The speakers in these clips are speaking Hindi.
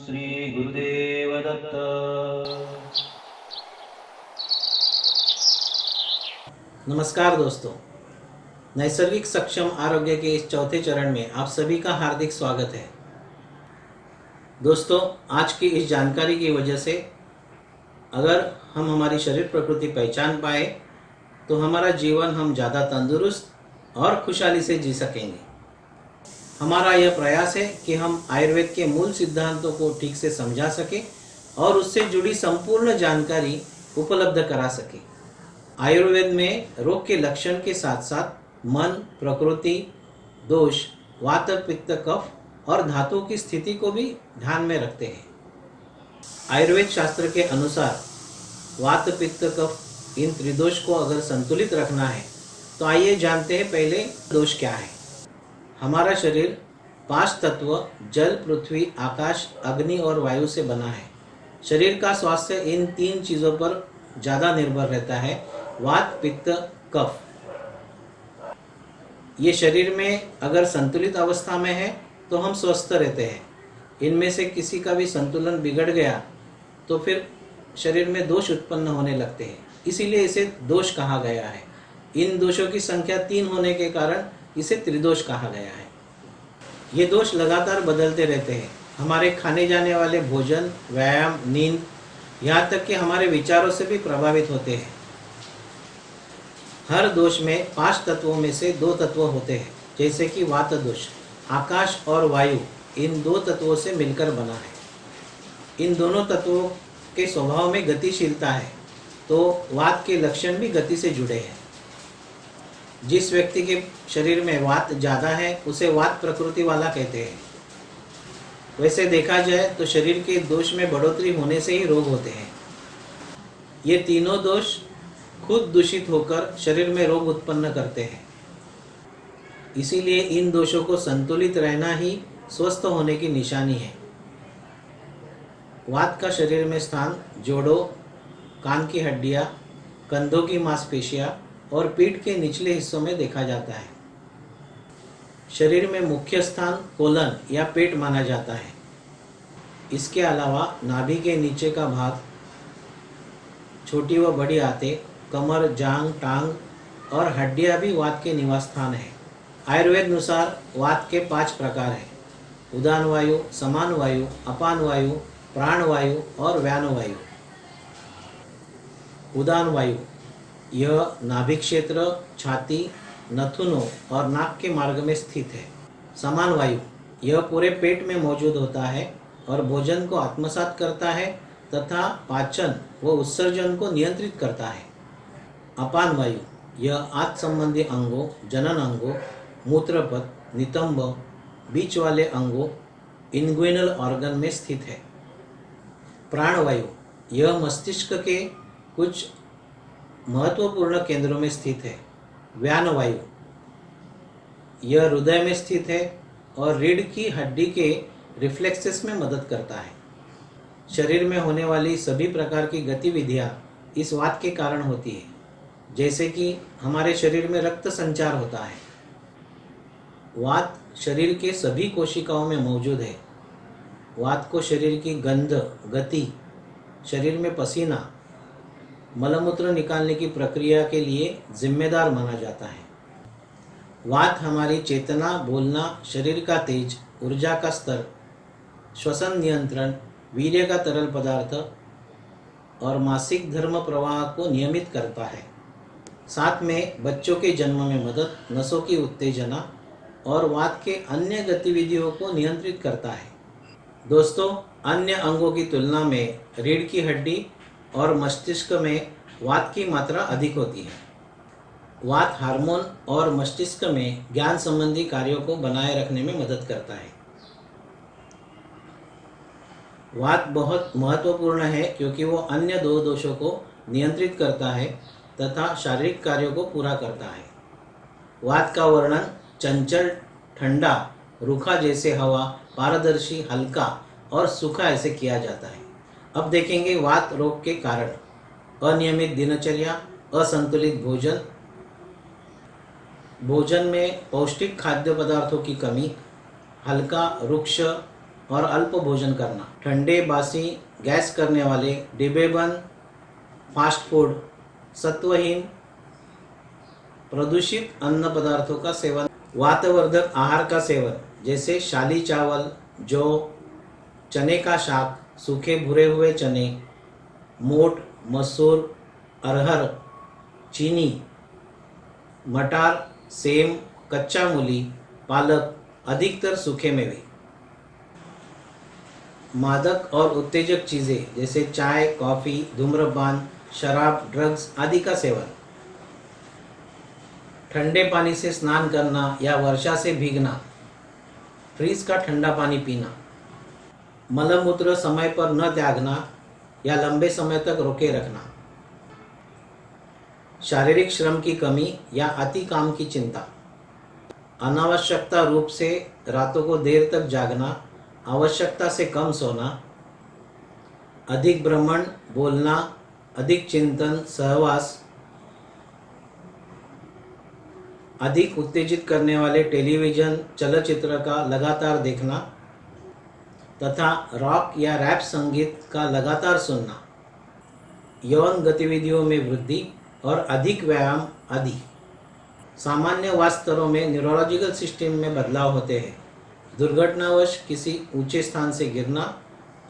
श्री गुरुदेव दत्त। नमस्कार दोस्तों, नैसर्गिक सक्षम आरोग्य के इस चौथे चरण में आप सभी का हार्दिक स्वागत है। दोस्तों, आज की इस जानकारी की वजह से अगर हम हमारी शरीर प्रकृति पहचान पाए तो हमारा जीवन हम ज़्यादा तंदुरुस्त और खुशहाली से जी सकेंगे। हमारा यह प्रयास है कि हम आयुर्वेद के मूल सिद्धांतों को ठीक से समझा सकें और उससे जुड़ी संपूर्ण जानकारी उपलब्ध करा सकें। आयुर्वेद में रोग के लक्षण के साथ साथ मन, प्रकृति, दोष, वात, पित्त, कफ और धातुओं की स्थिति को भी ध्यान में रखते हैं। आयुर्वेद शास्त्र के अनुसार वात, पित्त, कफ इन त्रिदोष को अगर संतुलित रखना है तो आइए जानते हैं पहले दोष क्या है। हमारा शरीर 5 तत्व जल, पृथ्वी, आकाश, अग्नि और वायु से बना है। शरीर का स्वास्थ्य इन 3 चीज़ों पर ज़्यादा निर्भर रहता है। वात, पित्त, कफ ये शरीर में अगर संतुलित अवस्था में है तो हम स्वस्थ रहते हैं। इनमें से किसी का भी संतुलन बिगड़ गया तो फिर शरीर में दोष उत्पन्न होने लगते हैं, इसीलिए इसे दोष कहा गया है। इन दोषों की संख्या 3 होने के कारण इसे त्रिदोष कहा गया है। ये दोष लगातार बदलते रहते हैं। हमारे खाने जाने वाले भोजन, व्यायाम, नींद, यहाँ तक कि हमारे विचारों से भी प्रभावित होते हैं। हर दोष में 5 तत्वों में से 2 तत्व होते हैं, जैसे कि वात दोष। आकाश और वायु इन 2 तत्वों से मिलकर बना है। इन दोनों तत्वों के स्वभाव में गतिशीलता है, तो वात के लक्षण भी गति से जुड़े हैं। जिस व्यक्ति के शरीर में वात ज़्यादा है उसे वात प्रकृति वाला कहते हैं। वैसे देखा जाए तो शरीर के दोष में बढ़ोतरी होने से ही रोग होते हैं। ये तीनों दोष खुद दूषित होकर शरीर में रोग उत्पन्न करते हैं। इसीलिए इन दोषों को संतुलित रहना ही स्वस्थ होने की निशानी है। वात का शरीर में स्थान जोड़ों, कान की हड्डियाँ, कंधों की मांसपेशियाँ और पीठ के निचले हिस्सों में देखा जाता है। शरीर में मुख्य स्थान कोलन या पेट माना जाता है। इसके अलावा नाभि के नीचे का भाग, छोटी व बड़ी आंतें, कमर, जांग, टांग और हड्डियां भी वात के निवास स्थान है। आयुर्वेद अनुसार वात के 5 प्रकार हैं: उदान वायु, समान वायु, अपान वायु, प्राण वायु और व्यान वायु। उदान वायु यह नाभि क्षेत्र, छाती, नथुनों और नाक के मार्ग में स्थित है। समान वायु यह पूरे पेट में मौजूद होता है और भोजन को आत्मसात करता है तथा पाचन व उत्सर्जन को नियंत्रित करता है। अपान वायु यह आंत संबंधी अंगों, जनन अंगों, मूत्रपथ, नितंब, बीच वाले अंगों, इंग्विनल ऑर्गन में स्थित है। प्राण वायु यह मस्तिष्क के कुछ महत्वपूर्ण केंद्रों में स्थित है। व्यान वायु यह हृदय में स्थित है और रीढ़ की हड्डी के रिफ्लेक्सेस में मदद करता है। शरीर में होने वाली सभी प्रकार की गतिविधियां इस वात के कारण होती है, जैसे कि हमारे शरीर में रक्त संचार होता है। वात शरीर के सभी कोशिकाओं में मौजूद है। वात को शरीर की गंध, गति, शरीर में पसीना, मलमूत्र निकालने की प्रक्रिया के लिए जिम्मेदार माना जाता है। वात हमारी चेतना, बोलना, शरीर का तेज, ऊर्जा का स्तर, श्वसन नियंत्रण, वीर्य का तरल पदार्थ और मासिक धर्म प्रवाह को नियमित करता है। साथ में बच्चों के जन्म में मदद, नसों की उत्तेजना और वात के अन्य गतिविधियों को नियंत्रित करता है। दोस्तों, अन्य अंगों की तुलना में रीढ़ की हड्डी और मस्तिष्क में वात की मात्रा अधिक होती है। वात हार्मोन और मस्तिष्क में ज्ञान संबंधी कार्यों को बनाए रखने में मदद करता है। वात बहुत महत्वपूर्ण है क्योंकि वो अन्य 2 दोषों को नियंत्रित करता है तथा शारीरिक कार्यों को पूरा करता है। वात का वर्णन चंचल, ठंडा, रूखा जैसे हवा, पारदर्शी, हल्का और सूखा ऐसे किया जाता है। अब देखेंगे वात रोग के कारण। अनियमित दिनचर्या, असंतुलित भोजन, भोजन में पौष्टिक खाद्य पदार्थों की कमी, हल्का, रुक्ष और अल्प भोजन करना, ठंडे बासी गैस करने वाले डिब्बेबंद फास्ट फूड, सत्वहीन प्रदूषित अन्न पदार्थों का सेवन, वातवर्धक आहार का सेवन जैसे शाली चावल, जौ, चने का शाक, सूखे भुरे हुए चने, मोठ, मसूर, अरहर, चीनी, मटार, सेम, कच्चा मूली, पालक, अधिकतर सूखे मेवे। मादक और उत्तेजक चीज़ें जैसे चाय, कॉफ़ी, धूम्रपान, शराब, ड्रग्स आदि का सेवन, ठंडे पानी से स्नान करना या वर्षा से भीगना, फ्रीज का ठंडा पानी पीना, मलमूत्र समय पर न त्यागना या लंबे समय तक रोके रखना, शारीरिक श्रम की कमी या अति काम की चिंता, अनावश्यकता रूप से रातों को देर तक जागना, आवश्यकता से कम सोना, अधिक भ्रमण, बोलना, अधिक चिंतन, सहवास, अधिक उत्तेजित करने वाले टेलीविज़न चलचित्र का लगातार देखना तथा रॉक या रैप संगीत का लगातार सुनना, यौन गतिविधियों में वृद्धि और अधिक व्यायाम आदि। सामान्य वात स्तरों में न्यूरोलॉजिकल सिस्टम में बदलाव होते हैं, दुर्घटनावश किसी ऊंचे स्थान से गिरना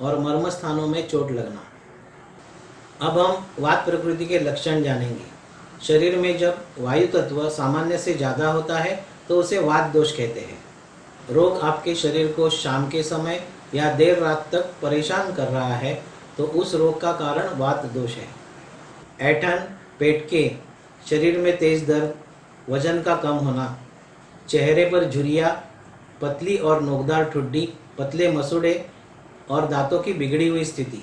और मर्म स्थानों में चोट लगना। अब हम वात प्रकृति के लक्षण जानेंगे। शरीर में जब वायु तत्व सामान्य से ज़्यादा होता है तो उसे वात दोष कहते हैं। रोग आपके शरीर को शाम के समय या देर रात तक परेशान कर रहा है तो उस रोग का कारण वात दोष है। ऐंठन, पेट के, शरीर में तेज दर्द, वजन का कम होना, चेहरे पर झुर्रियाँ, पतली और नोकदार ठुड्डी, पतले मसूड़े और दांतों की बिगड़ी हुई स्थिति,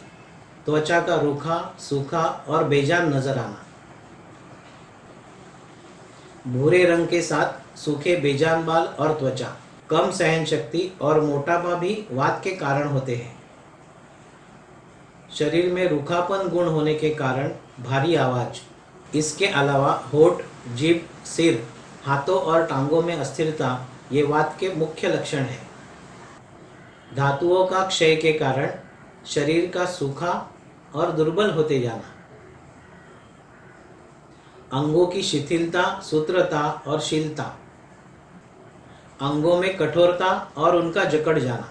त्वचा का रूखा, सूखा और बेजान नजर आना, भूरे रंग के साथ सूखे बेजान बाल और त्वचा, कम सहन शक्ति और मोटापा भी वात के कारण होते हैं। शरीर में रूखापन गुण होने के कारण भारी आवाज। इसके अलावा होठ, जीभ, सिर, हाथों और टांगों में अस्थिरता ये वात के मुख्य लक्षण हैं। धातुओं का क्षय के कारण शरीर का सूखा और दुर्बल होते जाना, अंगों की शिथिलता, सूत्रता और शीलता, अंगों में कठोरता और उनका जकड़ जाना,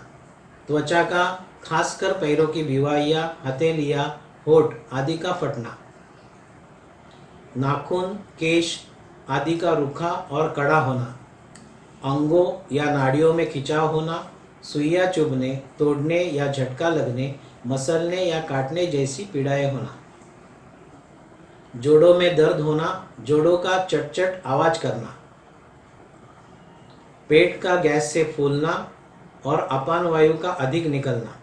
त्वचा का खासकर पैरों की भिवाइयाँ, हथेलियाँ, होठ आदि का फटना, नाखून, केश आदि का रूखा और कड़ा होना, अंगों या नाड़ियों में खिंचाव होना, सुइयाँ चुभने, तोड़ने या झटका लगने, मसलने या काटने जैसी पीड़ाएं होना, जोड़ों में दर्द होना, जोड़ों का चट-चट आवाज करना, पेट का गैस से फूलना और अपान वायु का अधिक निकलना,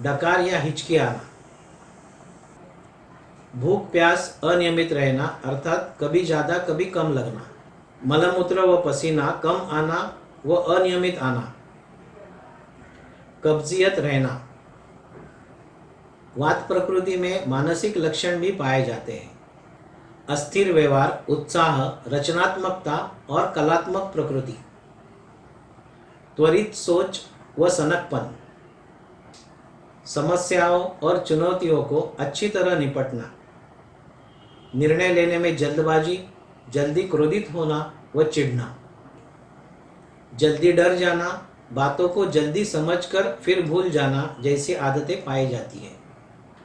डकार या हिचकी आना, भूख प्यास अनियमित रहना अर्थात कभी ज़्यादा कभी कम लगना, मलमूत्र व पसीना कम आना व अनियमित आना, कब्जियत रहना। वात प्रकृति में मानसिक लक्षण भी पाए जाते हैं। अस्थिर व्यवहार, उत्साह, रचनात्मकता और कलात्मक प्रकृति, त्वरित सोच व सनकपन, समस्याओं और चुनौतियों को अच्छी तरह निपटना, निर्णय लेने में जल्दबाजी, जल्दी क्रोधित होना व चिढ़ना, जल्दी डर जाना, बातों को जल्दी समझकर फिर भूल जाना जैसी आदतें पाई जाती हैं।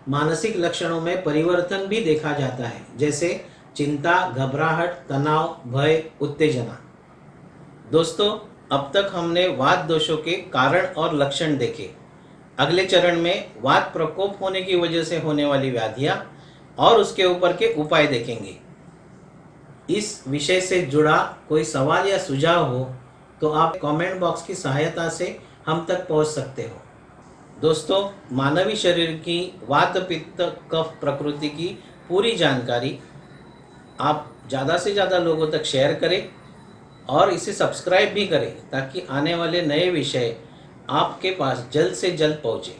मानसिक लक्षणों में परिवर्तन भी देखा जाता है जैसे चिंता, घबराहट, तनाव, भय, उत्तेजना। दोस्तों, अब तक हमने वात दोषों के कारण और लक्षण देखे। अगले चरण में वात प्रकोप होने की वजह से होने वाली व्याधियां और उसके ऊपर के उपाय देखेंगे। इस विषय से जुड़ा कोई सवाल या सुझाव हो तो आप कमेंट बॉक्स की सहायता से हम तक पहुंच सकते हो। दोस्तों, मानवी शरीर की वात, पित्त, कफ प्रकृति की पूरी जानकारी आप ज़्यादा से ज़्यादा लोगों तक शेयर करें और इसे सब्सक्राइब भी करें ताकि आने वाले नए विषय आपके पास जल्द से जल्द पहुँचे।